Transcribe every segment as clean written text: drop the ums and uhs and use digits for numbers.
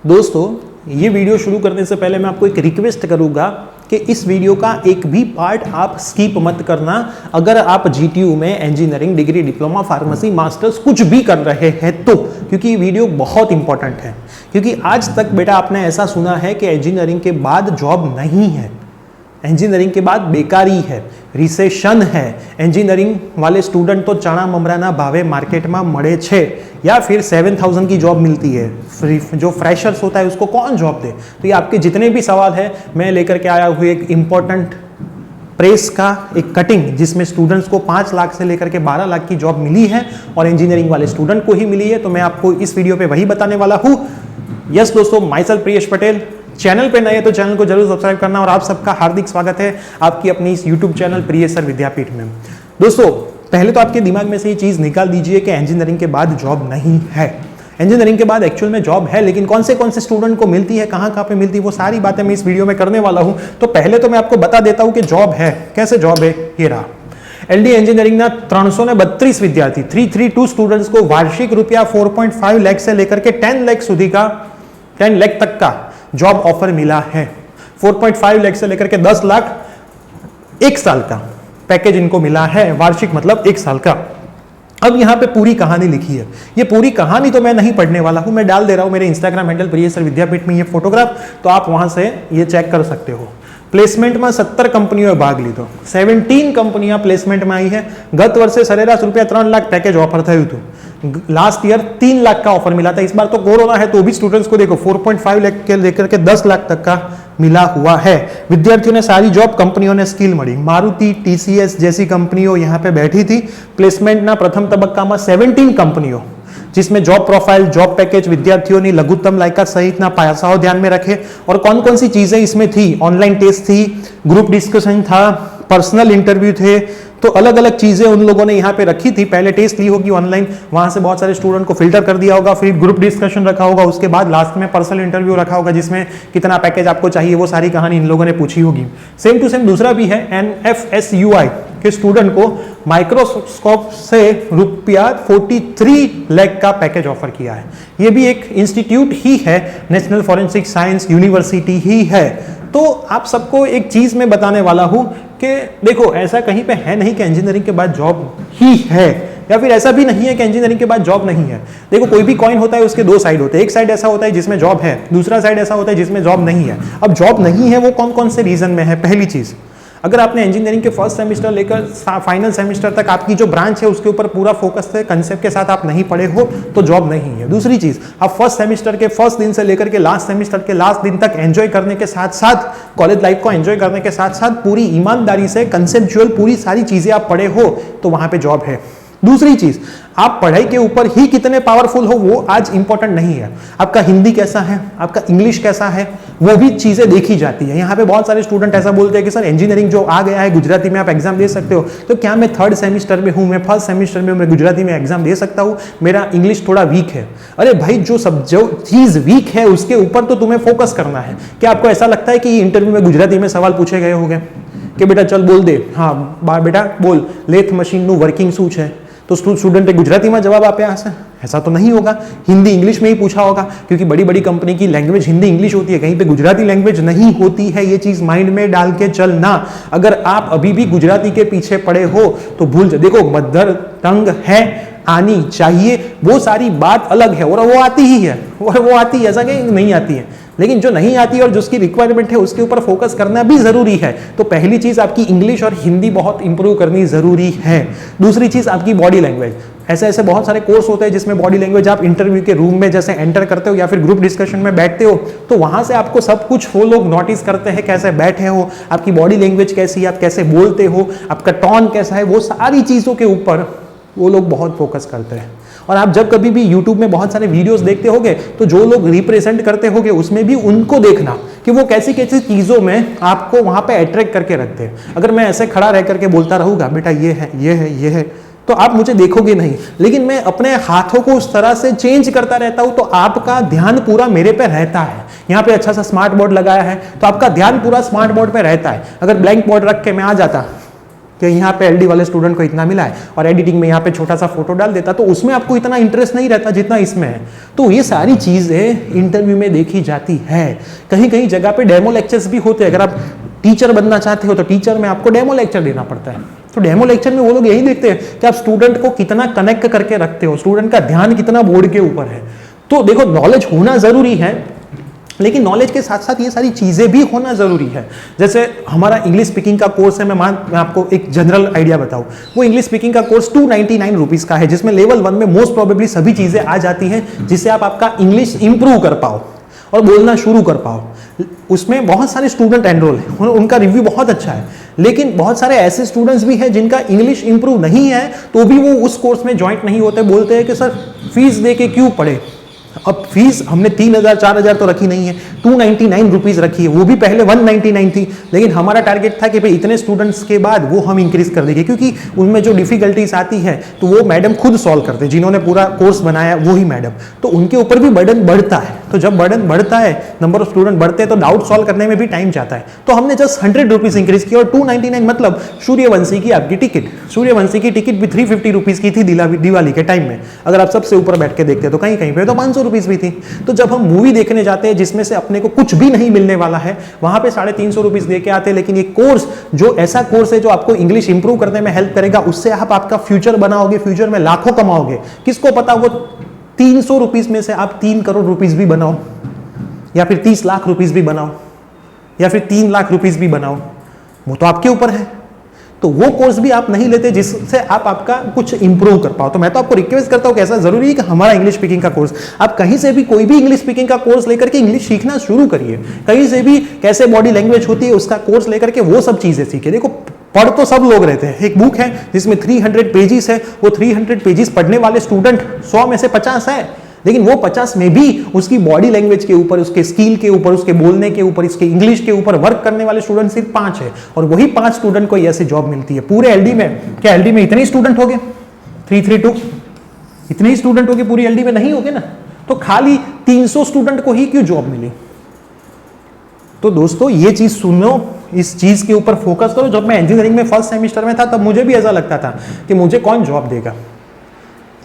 दोस्तों, ये वीडियो शुरू करने से पहले मैं आपको एक रिक्वेस्ट करूंगा कि इस वीडियो का एक भी पार्ट आप स्किप मत करना। अगर आप जीटीयू में engineering degree, diploma, pharmacy, masters कुछ भी कर रहे हैं तो, क्योंकि ये वीडियो बहुत इंपॉर्टेंट है। क्योंकि आज तक बेटा आपने ऐसा सुना है कि इंजीनियरिंग के बाद जॉब नहीं है, इंजीनियरिंग के बाद बेकारी है, रिसेशन है, इंजीनियरिंग वाले स्टूडेंट तो चना ममराना भावे मार्केट में મળે છે या फिर 7000 की जॉब मिलती है, जो फ्रेशर्स होता है उसको कौन जॉब दे। तो ये आपके जितने भी सवाल है मैं लेकर के आया हूँ एक इम्पोर्टेंट प्रेस का एक कटिंग, जिसमें स्टूडेंट्स को 5 लाख से लेकर के 12 लाख की जॉब मिली है और इंजीनियरिंग वाले स्टूडेंट को ही मिली है। तो मैं आपको इस वीडियो पे वही बताने वाला हूँ। यस दोस्तों, my self Priyesh Patel. Channel पे नए हैं तो चैनल को जरूर सब्सक्राइब करना और आप सबका हार्दिक स्वागत है आपकी अपनी इस यूट्यूब चैनल प्रियेश सर विद्यापीठ में। दोस्तों, पहले तो आपके दिमाग में से ये चीज निकाल दीजिए कि इंजीनियरिंग के बाद जॉब नहीं है। इंजीनियरिंग के बाद एक्चुअल में जॉब है, लेकिन कौन से स्टूडेंट को मिलती है, कहाँ पे मिलती है, वो सारी बातें मैं इस वीडियो में करने वाला हूँ। तो पहले तो मैं आपको बता देता हूँ कि जॉब है, कैसे जॉब है, ये रहा। एलडी इंजीनियरिंग ना 332 विद्यार्थी 332 स्टूडेंट्स को वार्षिक रुपया 4.5 लाख से लेकर के 10 लाख सुधी का 10 लाख तक का जॉब ऑफर मिला है। 4.5 लाख से लेकर के 10 लाख एक साल का पैकेज इनको मिला है, वार्षिक मतलब एक साल का। अब यहाँ पे पूरी कहानी लिखी है। ये पूरी कहानी तो मैं नहीं पढ़ने वाला हूं, मैं डाल दे रहा हूं मेरे इंस्टाग्राम हैंडल प्रियेश सर विद्यापीठ में ये फोटोग्राफ, तो आप वहां से ये चेक कर सकते हो। प्लेसमेंट में 70 कंपनियों में भाग लीधो, 17 कंपनियां प्लेसमेंट में आई है। गत वर्षे सरेराश रुपया 3 लाख पैकेज ऑफर થયું હતું। लास्ट ईयर 3 लाख का ऑफर मिला था। इस बार तो कोरोना है तो भी स्टूडेंट्स को देखो 4.5 लाख के लेकर के 10 लाख तक का मिला हुआ है। विद्यार्थियों ने सारी जॉब कंपनियों ने स्किल मળી। मारुति, टीसीएस जैसी कंपनियों यहाँ पे बैठी थी। प्लेसमेंट ना प्रथम तबक्का में 17 कंपनियों, जिसमें जॉब प्रोफाइल, जॉब पैकेज, विद्यार्थियों की लघुत्तम लायकात सहितना पासाओं ध्यान में रखे। और कौन कौन सी चीजें इसमें थी, ऑनलाइन टेस्ट थी, ग्रुप डिस्कशन था, पर्सनल इंटरव्यू थे, तो अलग अलग चीजें उन लोगों ने यहाँ पे रखी थी। पहले टेस्ट ली होगी ऑनलाइन, वहां से बहुत सारे स्टूडेंट को फिल्टर कर दिया होगा, फिर ग्रुप डिस्कशन रखा होगा, उसके बाद लास्ट में पर्सनल इंटरव्यू रखा होगा जिसमें कितना पैकेज आपको चाहिए वो सारी कहानी इन लोगों ने पूछी होगी। सेम टू सेम दूसरा भी है, एनएफएसयूआई के स्टूडेंट को माइक्रोस्कोप से रुपया 43 लाख का पैकेज ऑफर किया है। ये भी एक इंस्टीट्यूट ही है, नेशनल फॉरेंसिक साइंस यूनिवर्सिटी ही है। तो आप सबको एक चीज मैं बताने वाला हूं कि देखो, ऐसा कहीं पे है नहीं कि इंजीनियरिंग के बाद जॉब ही है, या फिर ऐसा भी नहीं है कि इंजीनियरिंग के बाद जॉब नहीं है। देखो, कोई भी कॉइन होता है उसके दो साइड होते हैं। एक साइड ऐसा होता है जिसमें जॉब है, दूसरा साइड ऐसा होता है जिसमें जॉब नहीं है। अब जॉब नहीं है वो कौन कौन से रीजन में है। पहली चीज, अगर आपने इंजीनियरिंग के फर्स्ट सेमेस्टर लेकर फाइनल सेमेस्टर तक आपकी जो ब्रांच है उसके ऊपर पूरा फोकस है, कंसेप्ट के साथ आप नहीं पढ़े हो तो जॉब नहीं है। दूसरी चीज, आप फर्स्ट सेमेस्टर के फर्स्ट दिन से लेकर के लास्ट सेमेस्टर के लास्ट दिन तक एंजॉय करने के साथ साथ, कॉलेज लाइफ को एंजॉय करने के साथ साथ पूरी ईमानदारी से कंसेप्चुअल पूरी सारी चीजें आप पढ़े हो तो वहां पे जॉब है। दूसरी चीज, आप पढ़ाई के ऊपर ही कितने पावरफुल हो वो आज इंपॉर्टेंट नहीं है। आपका हिंदी कैसा है, आपका इंग्लिश कैसा है, वो भी चीजें देखी जाती है। यहाँ पे बहुत सारे स्टूडेंट ऐसा बोलते हैं कि सर इंजीनियरिंग जो आ गया है गुजराती में आप एग्जाम दे सकते हो, तो क्या मैं 3rd सेमेस्टर में हूँ, मैं 1st सेमेस्टर में मैं गुजराती में एग्जाम दे सकता हूँ, मेरा इंग्लिश थोड़ा वीक है। अरे भाई, जो चीज वीक है उसके ऊपर तो तुम्हें फोकस करना है। क्या आपको ऐसा लगता है कि इंटरव्यू में गुजराती में सवाल पूछे गए होंगे कि बेटा चल बोल दे, हाँ बेटा बोल, लेथ मशीन નું वर्किंग શું છે, तो स्टूडेंट गुजराती में जवाब आप्या हशे? ऐसा तो नहीं होगा। हिंदी इंग्लिश में ही पूछा होगा, क्योंकि बड़ी बड़ी कंपनी की लैंग्वेज हिंदी इंग्लिश होती है, कहीं पे गुजराती लैंग्वेज नहीं होती है। ये चीज माइंड में डाल के चलना। अगर आप अभी भी गुजराती के पीछे पड़े हो तो भूल जाओ। देखो, मदर टंग है, आनी चाहिए, वो सारी बात अलग है और वो आती ही है, और वो आती है, ऐसा कहीं नहीं आती है। लेकिन जो नहीं आती और जिसकी रिक्वायरमेंट है उसके ऊपर फोकस करना भी जरूरी है। तो पहली चीज आपकी इंग्लिश और हिंदी बहुत इंप्रूव करनी जरूरी है। दूसरी चीज आपकी बॉडी लैंग्वेज। ऐसे ऐसे बहुत सारे कोर्स होते हैं जिसमें बॉडी लैंग्वेज आप इंटरव्यू के रूम में जैसे एंटर करते हो या फिर ग्रुप डिस्कशन में बैठते हो तो वहां से आपको सब कुछ वो लोग नोटिस करते हैं, कैसे बैठे हो, आपकी बॉडी लैंग्वेज कैसी है, आप कैसे बोलते हो, आपका टोन कैसा है, वो सारी चीजों के ऊपर वो लोग बहुत फोकस करते हैं। और आप जब कभी भी YouTube में बहुत सारे वीडियोस देखते होगे तो जो लोग रिप्रेजेंट करते होगे उसमें भी उनको देखना कि वो कैसी कैसी चीजों में आपको वहां पे अट्रैक्ट करके रखते हैं। अगर मैं ऐसे खड़ा रह करके बोलता रहूंगा बेटा ये है ये है ये है, तो आप मुझे देखोगे नहीं। लेकिन मैं अपने हाथों को उस तरह से चेंज करता रहता हूं तो आपका ध्यान पूरा मेरे पे रहता है। यहाँ पे अच्छा सा स्मार्ट बोर्ड लगाया है तो आपका ध्यान पूरा स्मार्ट बोर्ड पे रहता है। अगर ब्लैंक बोर्ड रख के मैं आ जाता कि यहाँ पे एलडी वाले स्टूडेंट को इतना मिला है और एडिटिंग में यहाँ पे छोटा सा फोटो डाल देता, तो उसमें आपको इतना इंटरेस्ट नहीं रहता जितना इसमें है। तो ये सारी चीजें इंटरव्यू में देखी जाती है। कहीं कहीं जगह पे डेमो लेक्चर्स भी होते हैं। अगर आप टीचर बनना चाहते हो तो टीचर में आपको डेमो लेक्चर देना पड़ता है। तो डेमो लेक्चर में वो लोग यही देखते हैं कि आप स्टूडेंट को कितना कनेक्ट करके रखते हो, स्टूडेंट का ध्यान कितना बोर्ड के ऊपर है। तो देखो, नॉलेज होना जरूरी है, लेकिन नॉलेज के साथ साथ ये सारी चीजें भी होना जरूरी है। जैसे हमारा इंग्लिश स्पीकिंग का कोर्स है, मैं आपको एक जनरल आइडिया बताऊं, वो इंग्लिश स्पीकिंग का कोर्स 299 रुपीज का है, जिसमें लेवल 1 में मोस्ट प्रोबेबली सभी चीजें आ जाती हैं जिससे आप आपका इंग्लिश इंप्रूव कर पाओ और बोलना शुरू कर पाओ। उसमें बहुत सारे स्टूडेंट एनरोल हैं, उनका रिव्यू बहुत अच्छा है, लेकिन बहुत सारे ऐसे स्टूडेंट्स भी हैं जिनका इंग्लिश इंप्रूव नहीं है, तो भी वो उस कोर्स में ज्वाइंट नहीं होते। बोलते हैं कि सर फीस दे के क्यों पढ़े। अब फीस हमने 3000 4000 तो रखी नहीं है, 299 रुपीज रखी है, वो भी पहले 199 थी, लेकिन हमारा टारगेट था कि भाई इतने स्टूडेंट्स के बाद वो हम इंक्रीज कर देंगे, क्योंकि उनमें जो डिफिकल्टीज आती है तो वो मैडम खुद सॉल्व करते हैं, जिन्होंने पूरा कोर्स बनाया वही मैडम, तो उनके ऊपर भी बर्डन बढ़ता है। तो जब बर्डन बढ़ता है, नंबर ऑफ स्टूडेंट बढ़ते हैं, तो डाउट सॉल्व करने में भी टाइम जाता है। तो हमने जस्ट 100 रुपीज इंक्रीज किया और 299 मतलब सूर्यवंशी की आपकी टिकट, सूर्यवंशी की टिकट भी 350 रुपीज की थी दिवाली के टाइम में। अगर आप सबसे ऊपर बैठ के देखते तो कहीं कहीं पे तो 500 रुपीज भी थी। तो जब हम मूवी देखने जाते हैं जिसमें से अपने को कुछ भी नहीं मिलने वाला है, वहां पे 350 रुपीज दे के आते हैं, लेकिन ये कोर्स जो ऐसा कोर्स है जो आपको इंग्लिश इंप्रूव करने में हेल्प करेगा, उससे आप आपका फ्यूचर बनाओगे, फ्यूचर में लाखों कमाओगे। किसको पता वो 300 रुपीज में से आप 3 करोड़ रुपीज भी बनाओ, या फिर 30 लाख रुपीज भी बनाओ, या फिर 3 लाख रुपीज भी बनाओ, वो तो आपके ऊपर है। तो वो कोर्स भी आप नहीं लेते जिससे आप आपका कुछ इंप्रूव कर पाओ। तो मैं तो आपको रिक्वेस्ट करता हूं कि ऐसा जरूरी है कि हमारा इंग्लिश स्पीकिंग का कोर्स, आप कहीं से भी कोई भी इंग्लिश स्पीकिंग का कोर्स लेकर के इंग्लिश सीखना शुरू करिए। कहीं से भी कैसे बॉडी लैंग्वेज होती है उसका कोर्स लेकर के वो सब चीजें सीखे। देखो, पढ़ तो सब लोग रहते हैं। एक बुक है जिसमें 300 पेजेस है, वो 300 पेजेस पढ़ने वाले स्टूडेंट 100 में से 50 है, लेकिन वो 50 में भी उसकी बॉडी लैंग्वेज के ऊपर, उसके स्किल के ऊपर, उसके बोलने के ऊपर, इसके इंग्लिश के ऊपर वर्क करने वाले स्टूडेंट सिर्फ 5 है, और वही 5 स्टूडेंट को ऐसी जॉब मिलती है पूरे एलडी में। क्या एलडी में इतने स्टूडेंट हो गए? 332 इतने ही स्टूडेंट हो गए पूरी एलडी में? नहीं हो गए ना। तो खाली 300 स्टूडेंट को ही क्यों जॉब मिली? तो दोस्तों, ये चीज सुनो, इस चीज के ऊपर फोकस करो। जब मैं इंजीनियरिंग में फर्स्ट सेमेस्टर में था तब मुझे भी ऐसा लगता था कि मुझे कौन जॉब देगा,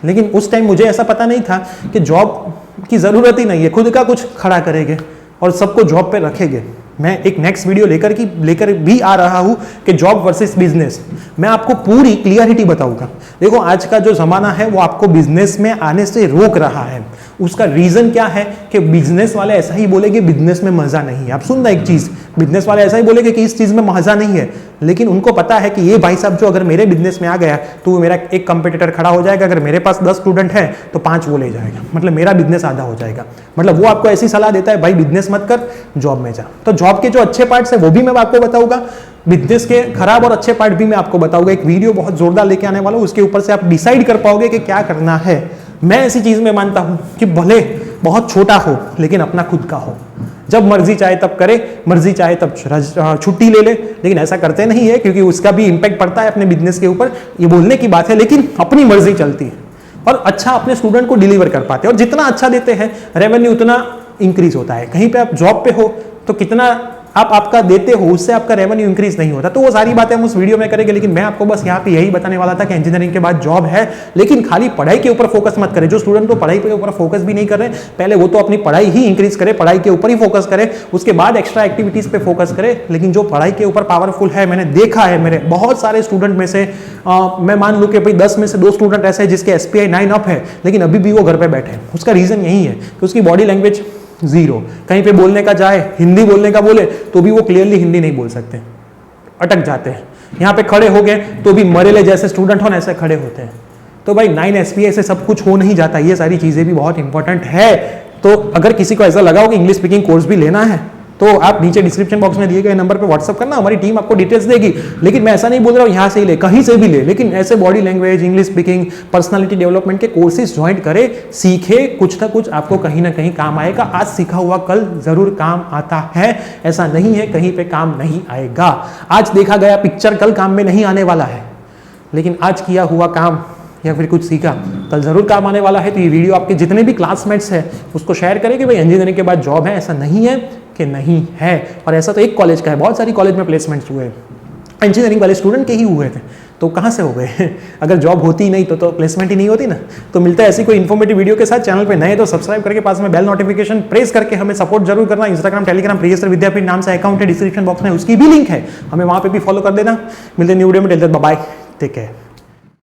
लेकिन उस टाइम मुझे ऐसा पता नहीं था कि जॉब की जरूरत ही नहीं है, खुद का कुछ खड़ा करेंगे और सबको जॉब पे रखेंगे। मैं एक नेक्स्ट वीडियो लेकर भी आ रहा हूं कि जॉब वर्सेस बिजनेस। मैं आपको पूरी क्लियरिटी बताऊंगा। देखो, आज का जो जमाना है वो आपको बिजनेस में आने से रोक रहा है। उसका रीजन क्या है कि बिजनेस वाले ऐसा ही बोलेंगे बिजनेस में मजा नहीं है। आप सुनना एक चीज, बिजनेस वाले ऐसा ही बोलेंगे कि इस चीज में मजा नहीं है, लेकिन उनको पता है कि ये भाई साहब जो अगर मेरे बिजनेस में आ गया तो मेरा एक कंपटीटर खड़ा हो जाएगा। अगर मेरे पास 10 स्टूडेंट हैं तो 5 वो ले जाएगा, मतलब मेरा बिजनेस आधा हो जाएगा। मतलब वो आपको ऐसी सलाह देता है, भाई बिजनेस मत कर, जॉब में जा। तो जॉब के जो अच्छे पार्ट्स है वो भी मैं आपको बताऊंगा, बिजनेस के खराब और अच्छे पार्ट भी मैं आपको बताऊंगा। एक वीडियो बहुत जोरदार लेके आने वाला हूं, उसके ऊपर से आप डिसाइड कर पाओगे कि क्या करना है। मैं ऐसी चीज में मानता हूं कि भले बहुत छोटा हो लेकिन अपना खुद का हो। जब मर्जी चाहे तब करे, मर्जी चाहे तब छुट्टी ले ले, लेकिन ऐसा करते नहीं है क्योंकि उसका भी इंपैक्ट पड़ता है अपने बिजनेस के ऊपर। ये बोलने की बात है, लेकिन अपनी मर्जी चलती है और अच्छा अपने स्टूडेंट को डिलीवर कर पाते हैं। और जितना अच्छा देते हैं रेवेन्यू उतना इंक्रीज होता है। कहीं पे आप जॉब पे हो तो कितना आप आपका देते हो उससे आपका रेवेन्यू इंक्रीज नहीं होता। तो वो सारी बातें हम उस वीडियो में करेंगे, लेकिन मैं आपको बस यहाँ पे यही बताने वाला था कि इंजीनियरिंग के बाद जॉब है, लेकिन खाली पढ़ाई के ऊपर फोकस मत करें। जो स्टूडेंट तो पढ़ाई के ऊपर फोकस भी नहीं कर रहे, पहले वो तो अपनी पढ़ाई ही इंक्रीज करे, पढ़ाई के ऊपर ही फोकस करे, उसके बाद एक्स्ट्रा एक्टिविटीज पे फोकस करे। लेकिन जो पढ़ाई के ऊपर पावरफुल है, मैंने देखा है मेरे बहुत सारे स्टूडेंट में से, मैं मान लूँ कि भाई 10 में से 2 स्टूडेंट ऐसे हैं जिसके SPI 9 अप है, लेकिन अभी भी वो घर पर बैठे हैं। उसका रीजन यही है कि उसकी बॉडी लैंग्वेज 0। कहीं पे बोलने का जाए, हिंदी बोलने का बोले तो भी वो क्लियरली हिंदी नहीं बोल सकते, अटक जाते हैं। यहाँ पे खड़े हो गए तो भी मरेले जैसे स्टूडेंट हो ना ऐसे खड़े होते हैं। तो भाई 9 SPI से सब कुछ हो नहीं जाता, ये सारी चीजें भी बहुत इंपॉर्टेंट है। तो अगर किसी को ऐसा लगा हो कि इंग्लिश स्पीकिंग कोर्स भी लेना है तो आप नीचे डिस्क्रिप्शन बॉक्स में दिए गए नंबर पे व्हाट्सअप करना, हमारी टीम आपको डिटेल्स देगी। लेकिन मैं ऐसा नहीं बोल रहा हूँ यहाँ से ही ले, कहीं से भी ले, लेकिन ऐसे body language, English speaking, personality development के कोर्सेज ज्वाइन करे, सीखे, कुछ ना कुछ आपको कहीं ना कहीं काम आएगा। आज सीखा हुआ कल जरूर काम आता है, ऐसा नहीं है कहीं पे काम नहीं आएगा। आज देखा गया पिक्चर कल काम में नहीं आने वाला है, लेकिन आज किया हुआ काम या फिर कुछ सीखा कल जरूर काम आने वाला है। तो ये वीडियो आपके जितने भी क्लासमेट्स हैं उसको शेयर करें कि भाई इंजीनियरिंग के बाद जॉब है, ऐसा नहीं है कि नहीं है। और ऐसा तो एक कॉलेज का है, बहुत सारी कॉलेज में प्लेसमेंट्स हुए। इंजीनियरिंग वाले स्टूडेंट के ही हुए थे, तो कहाँ से हो गए? अगर जॉब होती ही नहीं तो प्लेसमेंट ही नहीं होती ना। तो मिलता है ऐसी कोई इन्फॉर्मेटिव वीडियो के साथ। चैनल पे नए तो सब्सक्राइब करके पास में बेल नोटिफिकेशन प्रेस करके हमें सपोर्ट जरूर करना। इंस्टाग्राम टेलीग्राम प्रियसर विद्यापीठ नाम से अकाउंट है, डिस्क्रिप्शन बॉक्स में उसकी भी लिंक है, हमें वहां पे भी फॉलो कर देना। मिलते हैं न्यू वीडियो में, बाय, टेक केयर।